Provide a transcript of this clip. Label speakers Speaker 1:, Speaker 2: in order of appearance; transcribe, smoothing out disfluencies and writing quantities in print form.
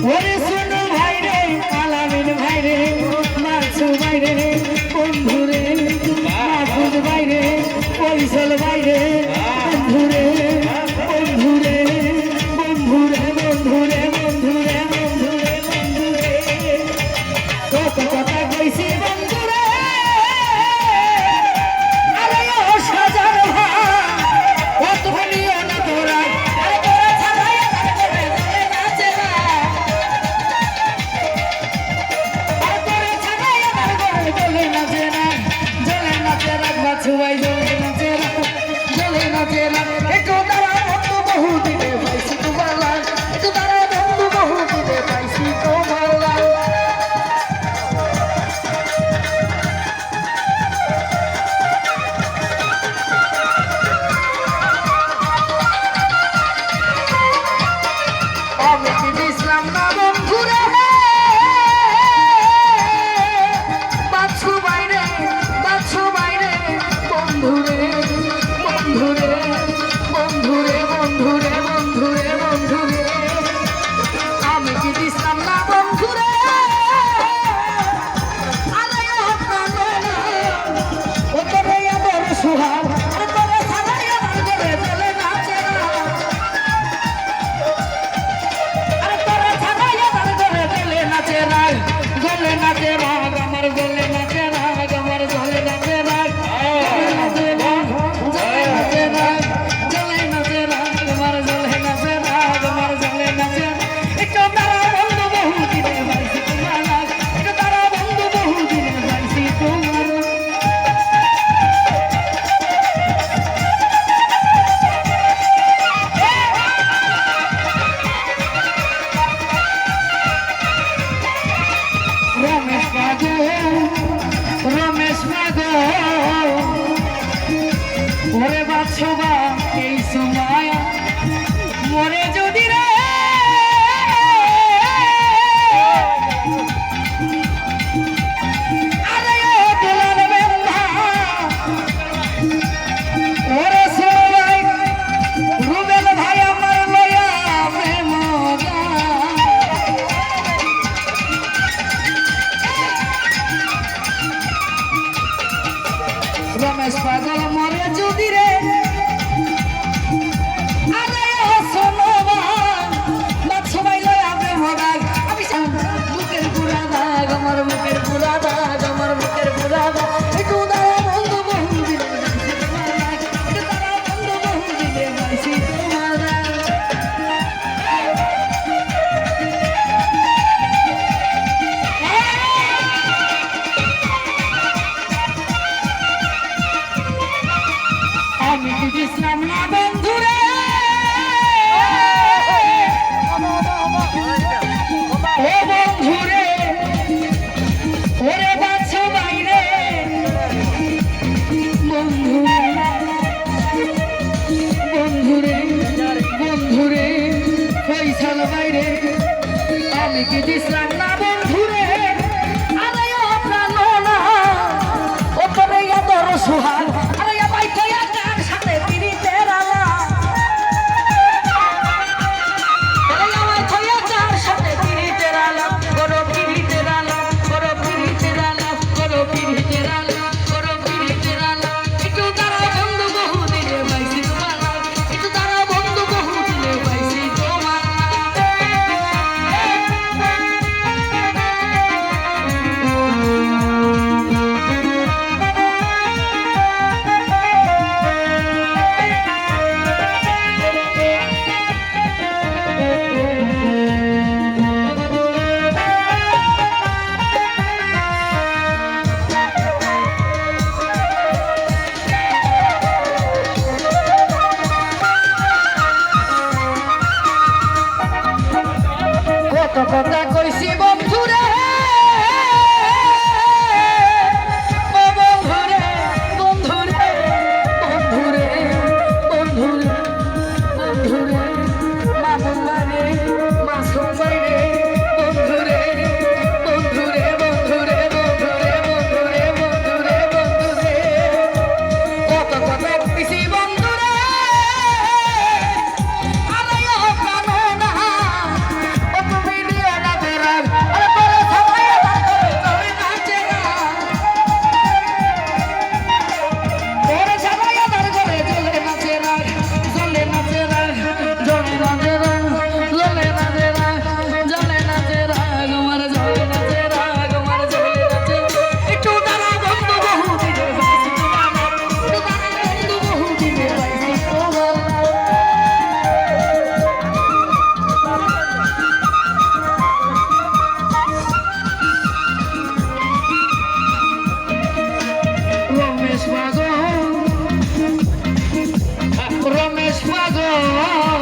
Speaker 1: ওরে শোনো ভাই রে আলামিন ভাই রে মাসু ভাই রে বন্ধু রে মাহফুজ ভাই রে ফয়সাল ভাই রে বন্ধু রে বন্ধু রে বন্ধু রে বন্ধু রে বন্ধু রে বন্ধু রে বন্ধু রে কত কথা কইছি বন্ধু রে আরে ও সাজার ভাই কত বলিও না তোরা আরে তোরা ছাড়াই করে করে নাচে না আরে তোরা ছাড়াই করে করে নাচে না জলে নাচে রাখ বাছু ভাই জলে নাচে রাখ জলে নাচে রাখ একটু তারা বন্ধু বহু দিনে পাইছি তোমার লাল একটু তারা বন্ধু বহু দিনে পাইছি তোমার লাল আমি কি দিছিলাম না বন্ধু রে বাছু বাইরে বন্ধু রে বন্ধু রে বন্ধু রে বন্ধু রে বন্ধু রে বন্ধু রে আমি কি দিছিলাম না বন্ধু রে আরে ও তোরে আমার সুহার আরে তোরে ছাড়াই আমার ঘরে চলে নাচে না আরে তোরা ছাড়াই আমার ঘরে চলে নাচে না গলে নাচে রাগ আমার গলে নাচে রাগ আমার গলে নাচে রাগ গলে নাচে রাগ গলে নাচে রাগ আমার গলে নাচে রাগ আমার গলে নাচে রাগ একটু তারা বন্ধু বহু দিনে পাইছি তোমার লাগ একটু তারা বন্ধু বহু দিনে পাইছি তোমার রমেশ মাগো ওরে বাছবা এই সময় মরে যদি রে আরে ও দোলার বেলা ওরে সবাই রুবেল ভাই আমার লয়া প্রেম রমেশ পাগল মরে যদি রে আরে ও শোনো সবাই লয় আপনি মদাগ আমি বুকের পুরা দাগ আমার বুকের পুরা দাগ আমার বুকের পুরা দাগ একটু দাঁড়া বন্ধু বহু দিনে তোমার দাগ একটু দাঁড়া বন্ধু বহু দিনে পাইছি তোমার দাগ আমি কি দিছিলাম না বন্ধু রে ও বন্ধু রে ওরে বাছু বাইরে বন্ধু রে বন্ধু রে বন্ধু রে ফয়সাল বাইরে আমি কি দিছিলাম না বন্ধু রে আরে ও প্রাণ না ও তোরে আদর সুহাগ আরে ভাই কয়া কার সাথে পিরিতের আলা আরে আমার কয়া কার সাথে পিরিতের আলা করো পিরিতের আলা করো পিরিতের আলা করো পিরিতের আলা করো পিরিতের আলা একটু তারা বন্ধু বহু দিনে পাইছি তোমার একটু তারা বন্ধু বহু দিনে পাইছি তোমার পাগল